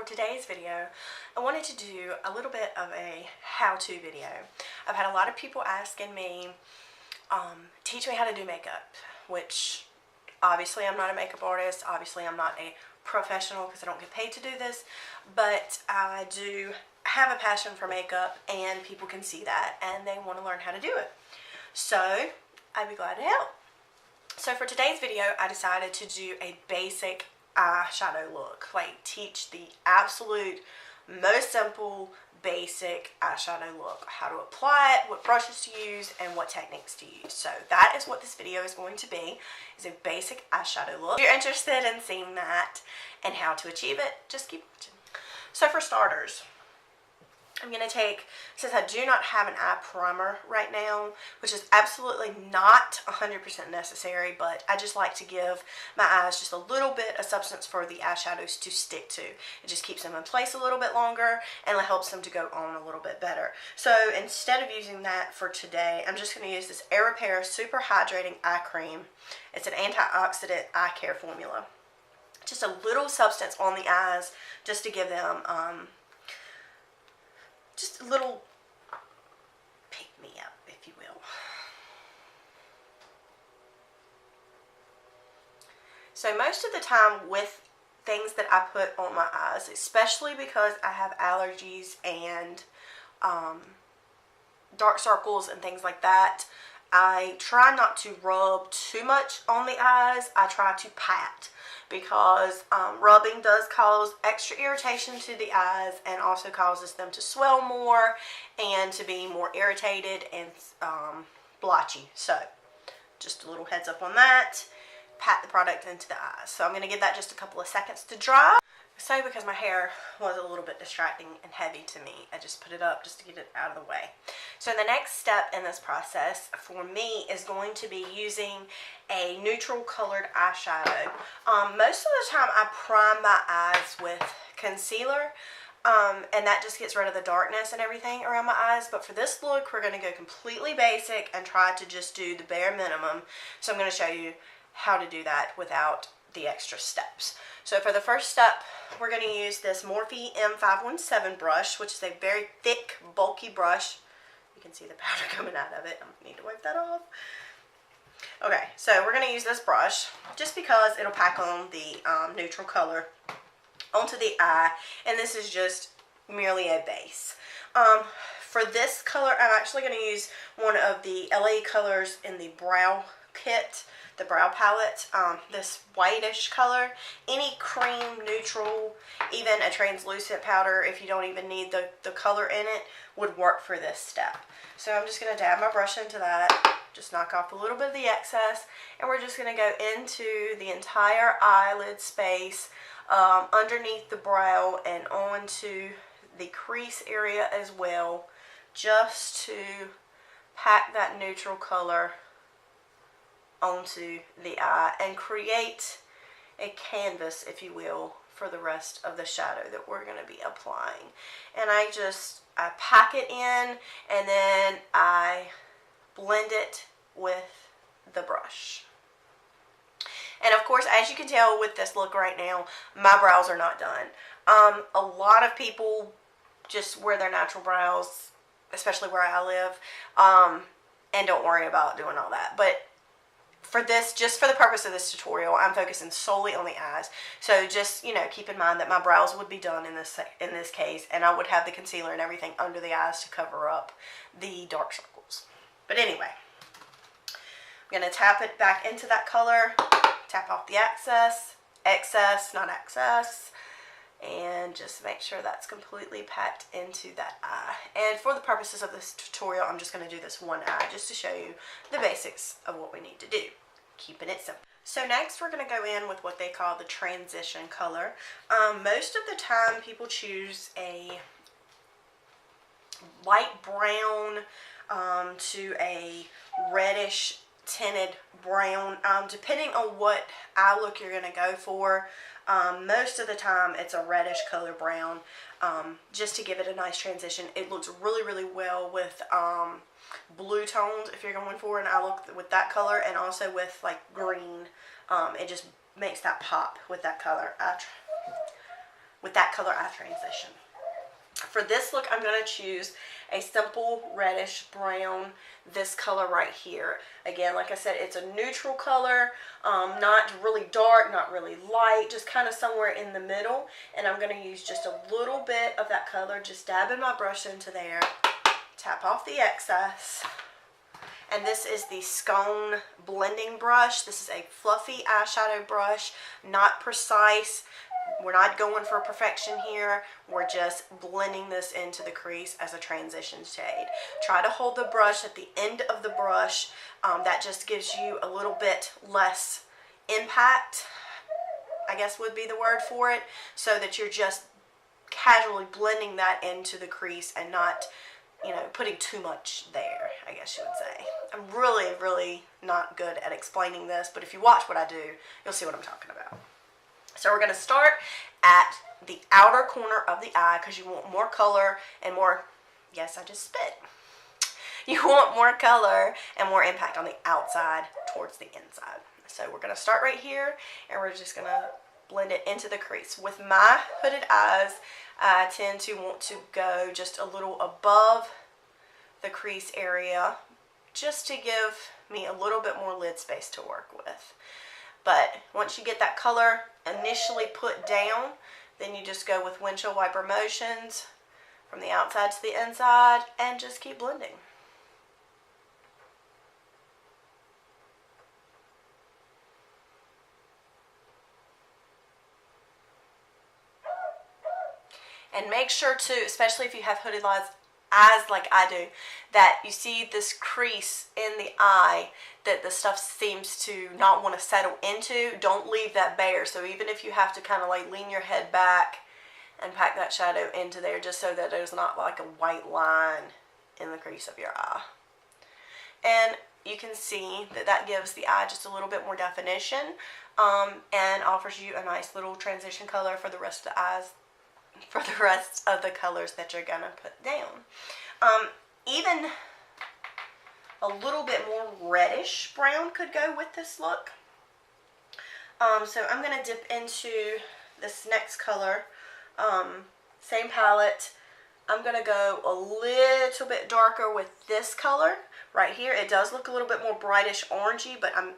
for today's video, I wanted to do a little bit of a how-to video. I've had a lot of people asking me, teach me how to do makeup, which obviously I'm not a makeup artist, obviously I'm not a professional because I don't get paid to do this, but I do have a passion for makeup and people can see that and they want to learn how to do it. So I'd be glad to help. So for today's video, I decided to do a basic eyeshadow look, like teach the absolute most simple basic eyeshadow look, how to apply it, what brushes to use, and what techniques to use. So that is what this video is going to be, is a basic eyeshadow look. If you're interested in seeing that and how to achieve it, just keep watching. So for starters, I'm going to take, since I do not have an eye primer right now, which is absolutely not 100% necessary, but I just like to give my eyes just a little bit of substance for the eyeshadows to stick to. It just keeps them in place a little bit longer and it helps them to go on a little bit better. So instead of using that for today, I'm just going to use this Air Repair Super Hydrating Eye Cream. It's an antioxidant eye care formula. Just a little substance on the eyes just to give them just a little pick-me-up, if you will. So most of the time with things that I put on my eyes, especially because I have allergies and dark circles and things like that, I try not to rub too much on the eyes. I try to pat, because rubbing does cause extra irritation to the eyes and also causes them to swell more and to be more irritated and blotchy. So just a little heads up on that. Pat the product into the eyes. So I'm going to give that just a couple of seconds to dry. So because my hair was a little bit distracting and heavy to me, I just put it up just to get it out of the way. So the next step in this process for me is going to be using a neutral colored eyeshadow. Most of the time I prime my eyes with concealer, and that just gets rid of the darkness and everything around my eyes. But for this look, we're going to go completely basic and try to just do the bare minimum. So I'm going to show you how to do that without the extra steps. So for the first step, we're going to use this Morphe M517 brush, which is a very thick, bulky brush. You can see the powder coming out of it. I need to wipe that off. Okay, so we're going to use this brush just because it'll pack on the neutral color onto the eye, and this is just merely a base. For this color, I'm actually going to use one of the LA colors in the brow kit, the brow palette, this whitish color. Any cream, neutral, even a translucent powder, if you don't even need the color in it, would work for this step. So I'm just going to dab my brush into that, just knock off a little bit of the excess, and we're just going to go into the entire eyelid space, underneath the brow and onto the crease area as well, just to pack that neutral color onto the eye and create a canvas, if you will, for the rest of the shadow that we're going to be applying. And I pack it in and then I blend it with the brush. And of course, as you can tell with this look right now, my brows are not done. A lot of people just wear their natural brows, especially where I live, and don't worry about doing all that. But for this, just for the purpose of this tutorial, I'm focusing solely on the eyes. So just, you know, keep in mind that my brows would be done in this case, and I would have the concealer and everything under the eyes to cover up the dark circles. But anyway, I'm going to tap it back into that color, tap off the excess, not excess, and just make sure that's completely packed into that eye. And for the purposes of this tutorial, I'm just going to do this one eye just to show you the basics of what we need to do, keeping it simple. So next we're going to go in with what they call the transition color. Most of the time people choose a light brown to a reddish tinted brown, depending on what eye look you're going to go for. Most of the time it's a reddish color brown, just to give it a nice transition. It looks really, really well with blue tones if you're going for an eye look with that color, and also with like green. It just makes that pop with that color. with that color eye transition. For this look, I'm going to choose a simple reddish brown, this color right here. Again, like I said, it's a neutral color, not really dark, not really light, just kind of somewhere in the middle. And I'm going to use just a little bit of that color, just dabbing my brush into there, tap off the excess. And this is the Scone blending brush. This is a fluffy eyeshadow brush, not precise. We're not going for perfection here. We're just blending this into the crease as a transition shade. Try to hold the brush at the end of the brush. That just gives you a little bit less impact, I guess would be the word for it, so that you're just casually blending that into the crease and not, you know, putting too much there, I guess you would say. I'm really not good at explaining this, but if you watch what I do, you'll see what I'm talking about. So we're going to start at the outer corner of the eye because you want more color and more, yes, I just spit. You want more color and more impact on the outside towards the inside. So we're going to start right here and we're just going to blend it into the crease. With my hooded eyes, I tend to want to go just a little above the crease area just to give me a little bit more lid space to work with. But once you get that color initially put down, then you just go with windshield wiper motions from the outside to the inside and just keep blending. And make sure to, especially if you have hooded eyes like I do, that you see this crease in the eye that the stuff seems to not want to settle into. Don't leave that bare. So even if you have to kind of like lean your head back and pack that shadow into there, just so that there's not like a white line in the crease of your eye. And you can see that that gives the eye just a little bit more definition, and offers you a nice little transition color for the rest of the eyes, for the rest of the colors that you're gonna put down. Even a little bit more reddish brown could go with this look. So I'm gonna dip into this next color, same palette. I'm gonna go a little bit darker with this color right here. It does look a little bit more brightish orangey, but I'm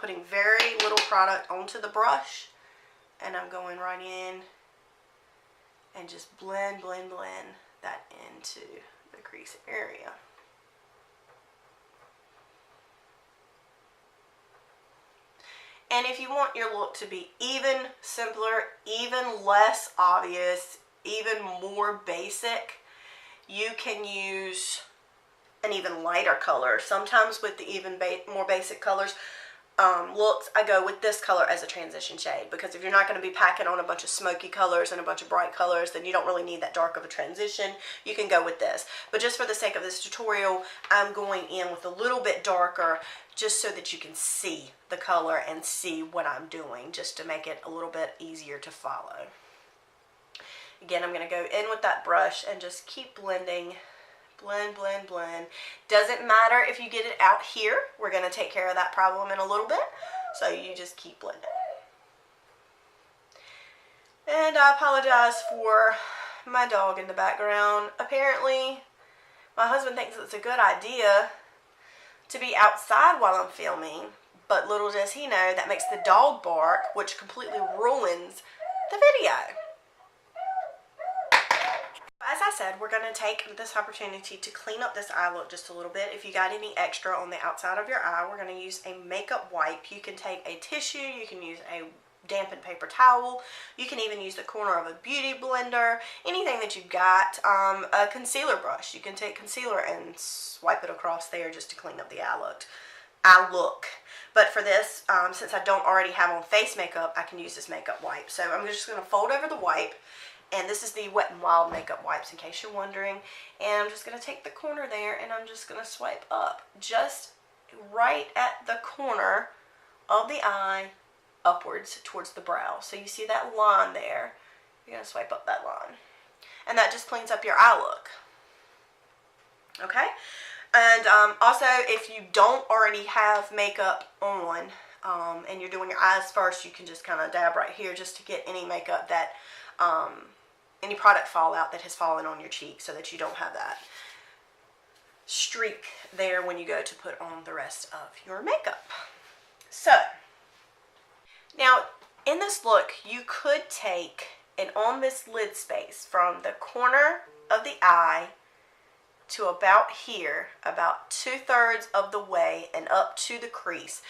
putting very little product onto the brush, and I'm going right in and just blend that into the crease area. And if you want your look to be even simpler, even less obvious, even more basic, you can use an even lighter color. Sometimes with the even more basic colors, looks, I go with this color as a transition shade, because if you're not going to be packing on a bunch of smoky colors and a bunch of bright colors, then you don't really need that dark of a transition. You can go with this. But just for the sake of this tutorial, I'm going in with a little bit darker, just so that you can see the color and see what I'm doing, just to make it a little bit easier to follow. Again, I'm going to go in with that brush and just keep blending. Blend. Doesn't matter if you get it out here. We're going to take care of that problem in a little bit. So you just keep blending. And I apologize for my dog in the background. Apparently, my husband thinks it's a good idea to be outside while I'm filming. But little does he know that makes the dog bark, which completely ruins the video. As I said, we're going to take this opportunity to clean up this eye look just a little bit. If you got any extra on the outside of your eye, we're going to use a makeup wipe. You can take a tissue, you can use a dampened paper towel, you can even use the corner of a beauty blender, anything that you've got. A concealer brush, you can take concealer and swipe it across there just to clean up the eye look. But for this, since I don't already have on face makeup, I can use this makeup wipe. So I'm just going to fold over the wipe. And this is the Wet n Wild makeup wipes, in case you're wondering. And I'm just going to take the corner there and I'm just going to swipe up. Just right at the corner of the eye, upwards towards the brow. So you see that line there. You're going to swipe up that line. And that just cleans up your eye look. Okay? And also, if you don't already have makeup on, and you're doing your eyes first, you can just kind of dab right here just to get any makeup that any product fallout that has fallen on your cheek, so that you don't have that streak there when you go to put on the rest of your makeup. So now in this look, you could take and on this lid space from the corner of the eye to about here, about 2/3 of the way and up to the crease,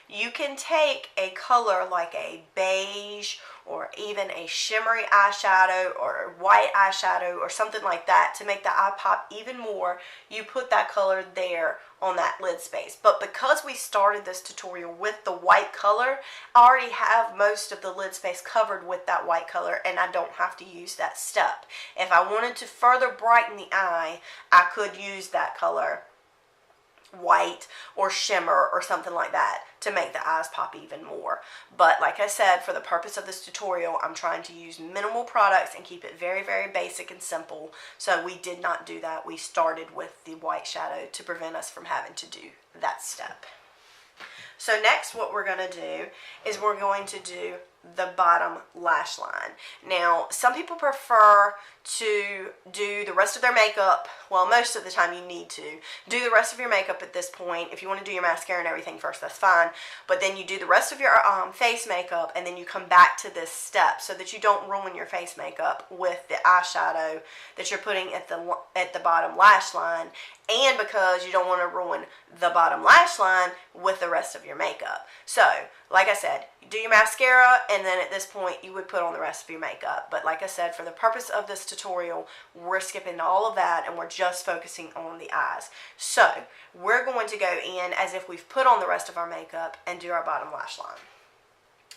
you can take a color like a beige or even a shimmery eyeshadow or white eyeshadow or something like that to make the eye pop even more. You put that color there on that lid space. But because we started this tutorial with the white color, I already have most of the lid space covered with that white color, and I don't have to use that step. If I wanted to further brighten the eye, I could use that color, white or shimmer or something like that, to make the eyes pop even more. But like I said, for the purpose of this tutorial, I'm trying to use minimal products and keep it very, very basic and simple. So we did not do that. We started with the white shadow to prevent us from having to do that step. So next, what we're going to do is we're going to do the bottom lash line. Now, some people prefer to do the rest of their makeup, well, most of the time you need to do the rest of your makeup at this point. If you want to do your mascara and everything first, that's fine. But then you do the rest of your face makeup, and then you come back to this step so that you don't ruin your face makeup with the eyeshadow that you're putting at the bottom lash line, and because you don't want to ruin the bottom lash line with the rest of your makeup. So, like I said, you do your mascara, and then at this point you would put on the rest of your makeup. But like I said, for the purpose of this tutorial, we're skipping all of that and we're just focusing on the eyes. So we're going to go in as if we've put on the rest of our makeup and do our bottom lash line.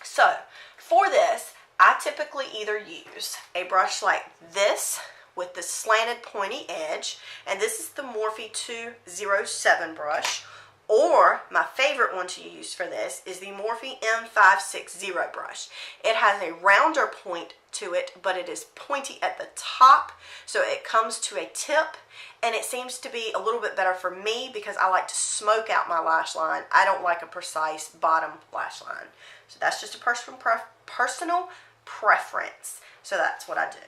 So for this, I typically either use a brush like this with the slanted pointy edge, and this is the Morphe 207 brush. Or my favorite one to use for this is the Morphe M560 brush. It has a rounder point to it, but it is pointy at the top, so it comes to a tip, and it seems to be a little bit better for me because I like to smoke out my lash line. I don't like a precise bottom lash line. So that's just a personal preference. So that's what I do.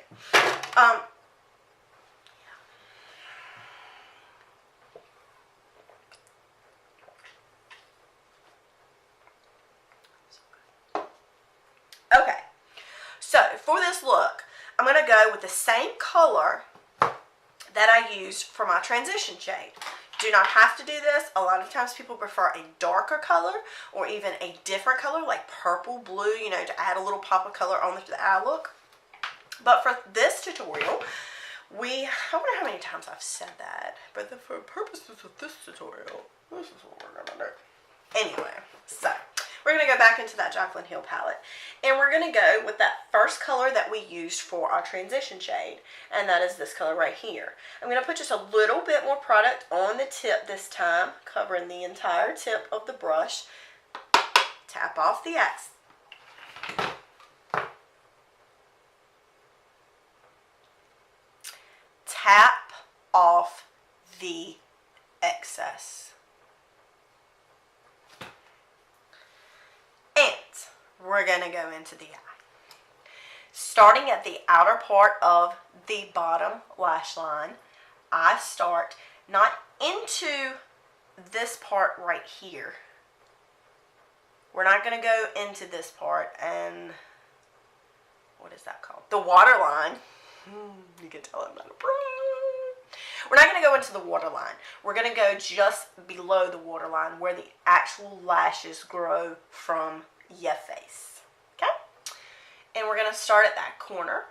Okay, so for this look, I'm going to go with the same color that I used for my transition shade. Do not have to do this. A lot of times people prefer a darker color or even a different color like purple, blue, you know, to add a little pop of color on the eye look. But for this tutorial, I wonder how many times I've said that, but for purposes of this tutorial, this is what we're going to do. Anyway, so we're going to go back into that Jaclyn Hill palette, and we're going to go with that first color that we used for our transition shade, and that is this color right here. I'm going to put just a little bit more product on the tip this time, covering the entire tip of the brush. Tap off the excess. Tap off the excess. We're going to go into the eye. Starting at the outer part of the bottom lash line, I start not into this part right here. We're not going to go into this part, and what is that called? The waterline. You can tell I'm not a pro. We're not going to go into the waterline. We're going to go just below the waterline where the actual lashes grow from your face. Okay? And we're going to start at that corner,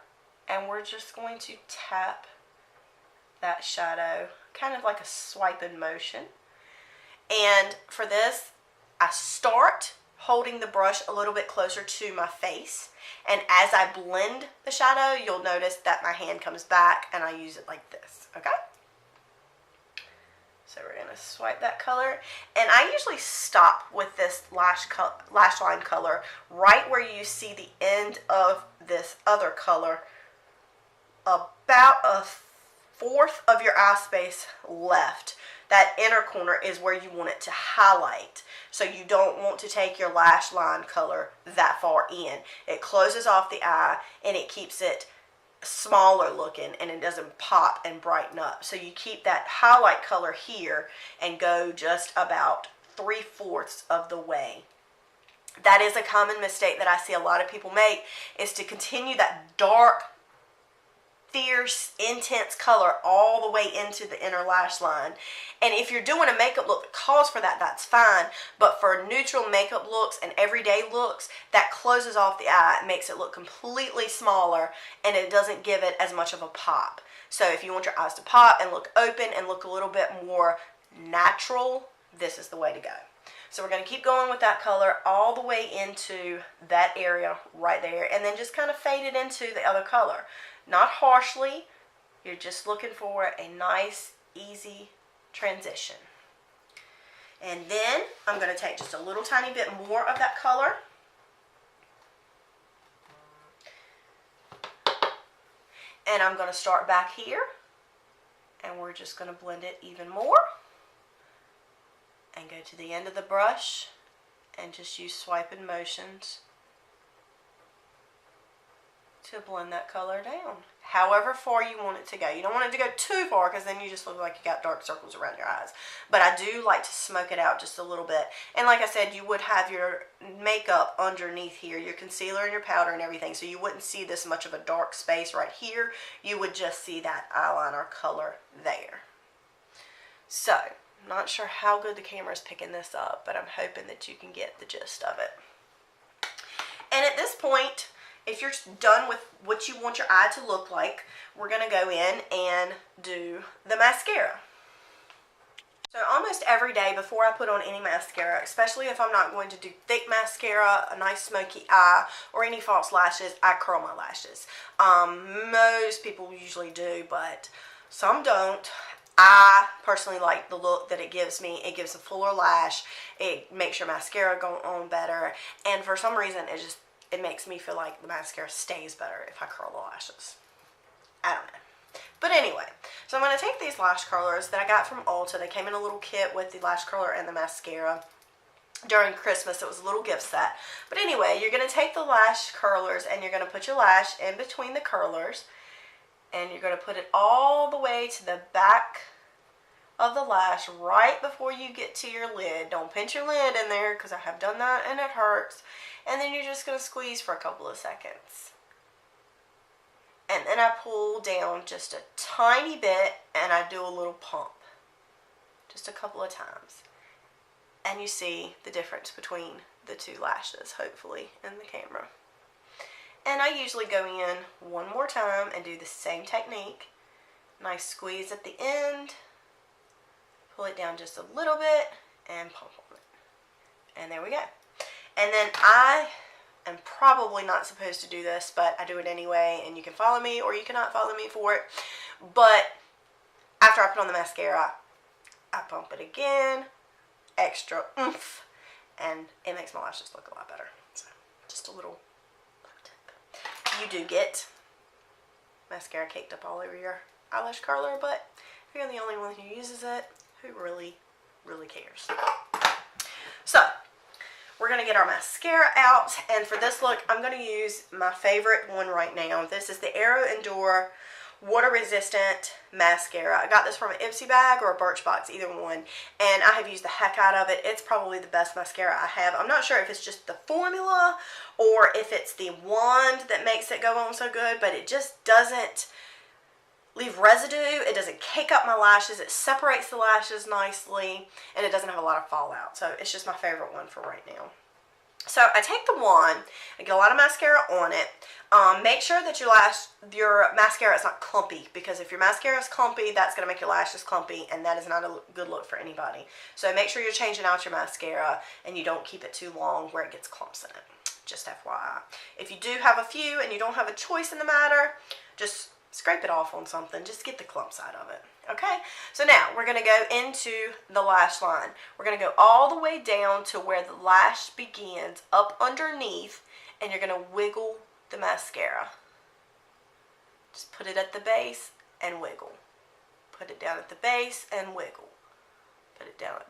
and we're just going to tap that shadow kind of like a swiping motion. And for this, I start holding the brush a little bit closer to my face, and as I blend the shadow, you'll notice that my hand comes back and I use it like this. Okay? So we're going to swipe that color, and I usually stop with this lash line color right where you see the end of this other color, about 1/4 of your eye space left. that inner corner is where you want it to highlight. So you don't want to take your lash line color that far in. It closes off the eye and it keeps it smaller looking, and it doesn't pop and brighten up. So you keep that highlight color here and go just about 3/4 of the way. That is a common mistake that I see a lot of people make, is to continue that dark, fierce, intense color all the way into the inner lash line. And if you're doing a makeup look that calls for that, that's fine. But for neutral makeup looks and everyday looks, that closes off the eye, makes it look completely smaller, and it doesn't give it as much of a pop. So if you want your eyes to pop and look open and look a little bit more natural, this is the way to go. So we're going to keep going with that color all the way into that area right there, and then just kind of fade it into the other color. Not harshly, you're just looking for a nice, easy transition. And then I'm going to take just a little tiny bit more of that color. And I'm going to start back here, and we're just going to blend it even more. And go to the end of the brush and just use swiping motions to blend that color down. However far you want it to go. You don't want it to go too far, because then you just look like you got dark circles around your eyes. But I do like to smoke it out just a little bit. And like I said, you would have your makeup underneath here, your concealer and your powder and everything, so you wouldn't see this much of a dark space right here. You would just see that eyeliner color there. So, I'm not sure how good the camera is picking this up, but I'm hoping that you can get the gist of it. And at this point, if you're done with what you want your eye to look like, we're going to go in and do the mascara. So almost every day before I put on any mascara, especially if I'm not going to do thick mascara, a nice smoky eye, or any false lashes, I curl my lashes. Most people usually do, but some don't. I personally like the look that it gives me. It gives a fuller lash. It makes your mascara go on better. And for some reason, it makes me feel like the mascara stays better if I curl the lashes. I don't know. But anyway, so I'm going to take these lash curlers that I got from Ulta. They came in a little kit with the lash curler and the mascara. During Christmas, it was a little gift set. But anyway, you're going to take the lash curlers and you're going to put your lash in between the curlers. And you're going to put it all the way to the back of the lash right before you get to your lid. Don't pinch your lid in there, because I have done that and it hurts. And then you're just going to squeeze for a couple of seconds. And then I pull down just a tiny bit and I do a little pump. Just a couple of times. And you see the difference between the two lashes, hopefully, in the camera. And I usually go in one more time and do the same technique. Nice squeeze at the end. Pull it down just a little bit and pump on it. And there we go. And then I am probably not supposed to do this, but I do it anyway, and you can follow me or you cannot follow me for it. But after I put on the mascara, I pump it again, extra oomph, and it makes my lashes look a lot better. So just a little tip. You do get mascara caked up all over your eyelash curler, but if you're the only one who uses it, who really cares? So we're going to get our mascara out, and for this look, I'm going to use my favorite one right now. This is the Aero Endure Water Resistant Mascara. I got this from an Ipsy bag or a Birchbox, either one, and I have used the heck out of it. It's probably the best mascara I have. I'm not sure if it's just the formula or if it's the wand that makes it go on so good, but it just doesn't leave residue. It doesn't cake up my lashes. It separates the lashes nicely, and it doesn't have a lot of fallout. So it's just my favorite one for right now. So I take the wand, I get a lot of mascara on it. Make sure that your mascara is not clumpy, because if your mascara is clumpy, that's going to make your lashes clumpy, and that is not a good look for anybody. So make sure you're changing out your mascara and you don't keep it too long where it gets clumps in it. Just FYI. If you do have a few and you don't have a choice in the matter, just scrape it off on something. Just get the clumps out of it. Okay, so now we're going to go into the lash line. We're going to go all the way down to where the lash begins, up underneath, and you're going to wiggle the mascara. Just put it at the base and wiggle. Put it down at the base and wiggle.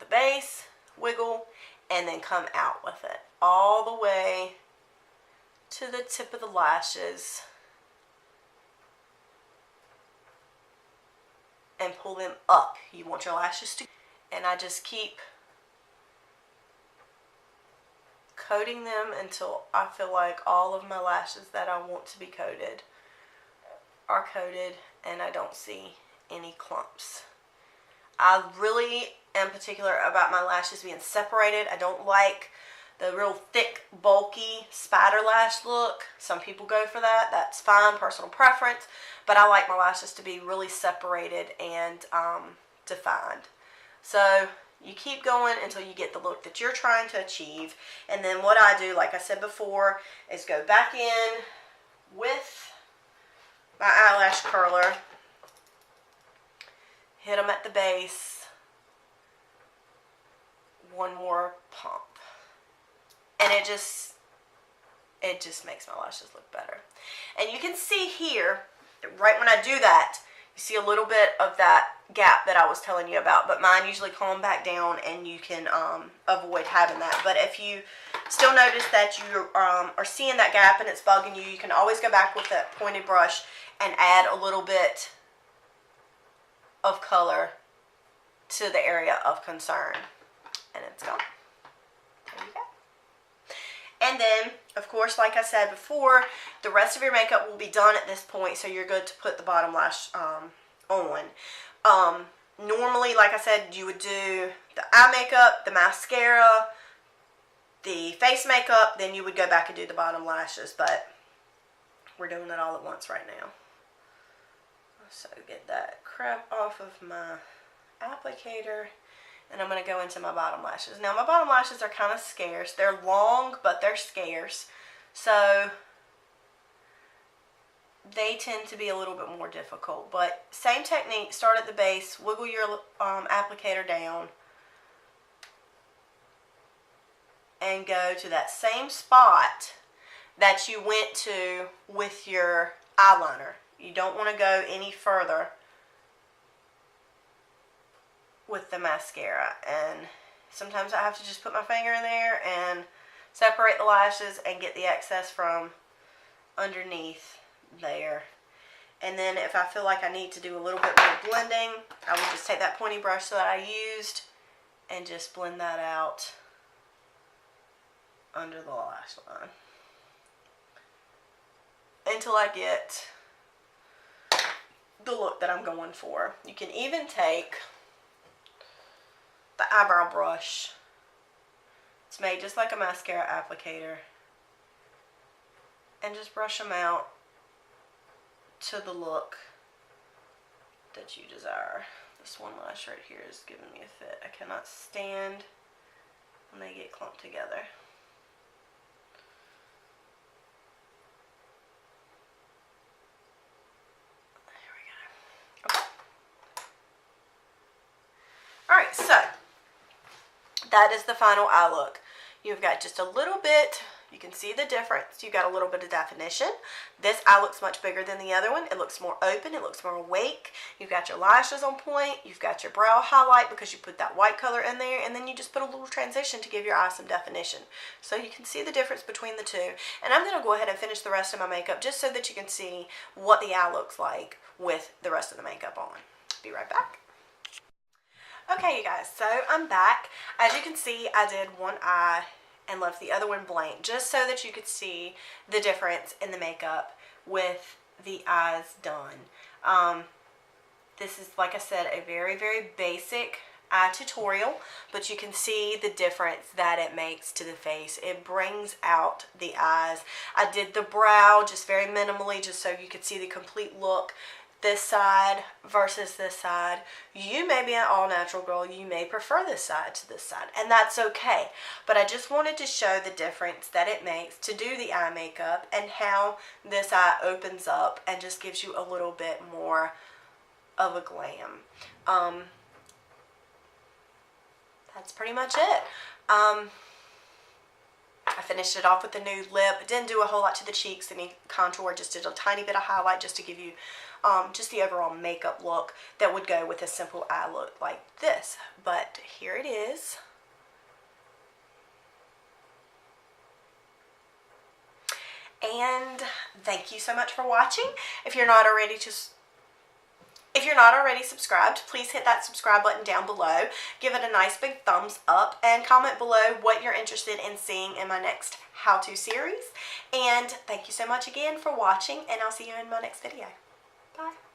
base, wiggle, and then come out with it all the way to the tip of the lashes and pull them up. You want your lashes to, and I just keep coating them until I feel like all of my lashes that I want to be coated are coated and I don't see any clumps. I really am particular about my lashes being separated. I don't like the real thick, bulky spider lash look. Some people go for that. That's fine, personal preference. But I like my lashes to be really separated and defined. So you keep going until you get the look that you're trying to achieve. And then what I do, like I said before, is go back in with my eyelash curler, hit them at the base, one more pump, and it just makes my lashes look better. And you can see here, right when I do that, you see a little bit of that gap that I was telling you about, but mine usually calm back down and you can avoid having that. But if you still notice that you are seeing that gap and it's bugging you, you can always go back with that pointed brush and add a little bit of color to the area of concern, and it's gone. There you go. And then, of course, like I said before, the rest of your makeup will be done at this point, so you're good to put the bottom lash on. Normally, like I said, you would do the eye makeup, the mascara, the face makeup, then you would go back and do the bottom lashes, but we're doing it all at once right now. So get that crap off of my applicator, and I'm going to go into my bottom lashes. Now my bottom lashes are kind of scarce. They're long, but they're scarce. So they tend to be a little bit more difficult. But same technique, start at the base, wiggle your applicator down, and go to that same spot that you went to with your eyeliner. You don't want to go any further with the mascara. And sometimes I have to just put my finger in there and separate the lashes and get the excess from underneath there. And then if I feel like I need to do a little bit more blending, I will just take that pointy brush that I used and just blend that out under the lash line until I get the look that I'm going for. You can even take the eyebrow brush. It's made just like a mascara applicator, and just brush them out to the look that you desire. This one lash right here is giving me a fit. I cannot stand when they get clumped together. Alright, so that is the final eye look. You've got just a little bit, you can see the difference. You've got a little bit of definition. This eye looks much bigger than the other one. It looks more open, it looks more awake. You've got your lashes on point, you've got your brow highlight because you put that white color in there, and then you just put a little transition to give your eye some definition. So you can see the difference between the two. And I'm going to go ahead and finish the rest of my makeup just so that you can see what the eye looks like with the rest of the makeup on. Be right back. Okay, you guys, so I'm back. As you can see, I did one eye and left the other one blank just so that you could see the difference in the makeup with the eyes done. This is, like I said, a very, very basic eye tutorial, but you can see the difference that it makes to the face. It brings out the eyes. I did the brow just very minimally just so you could see the complete look. This side versus this side. You may be an all-natural girl. You may prefer this side to this side, and that's okay. But I just wanted to show the difference that it makes to do the eye makeup and how this eye opens up and just gives you a little bit more of a glam. That's pretty much it. I I finished it off with the nude lip. Didn't do a whole lot to the cheeks, any contour, just did a tiny bit of highlight just to give you just the overall makeup look that would go with a simple eye look like this. But here it is. And thank you so much for watching. If you're not already subscribed, please hit that subscribe button down below. Give it a nice big thumbs up and comment below what you're interested in seeing in my next how-to series. And thank you so much again for watching, and I'll see you in my next video. Bye.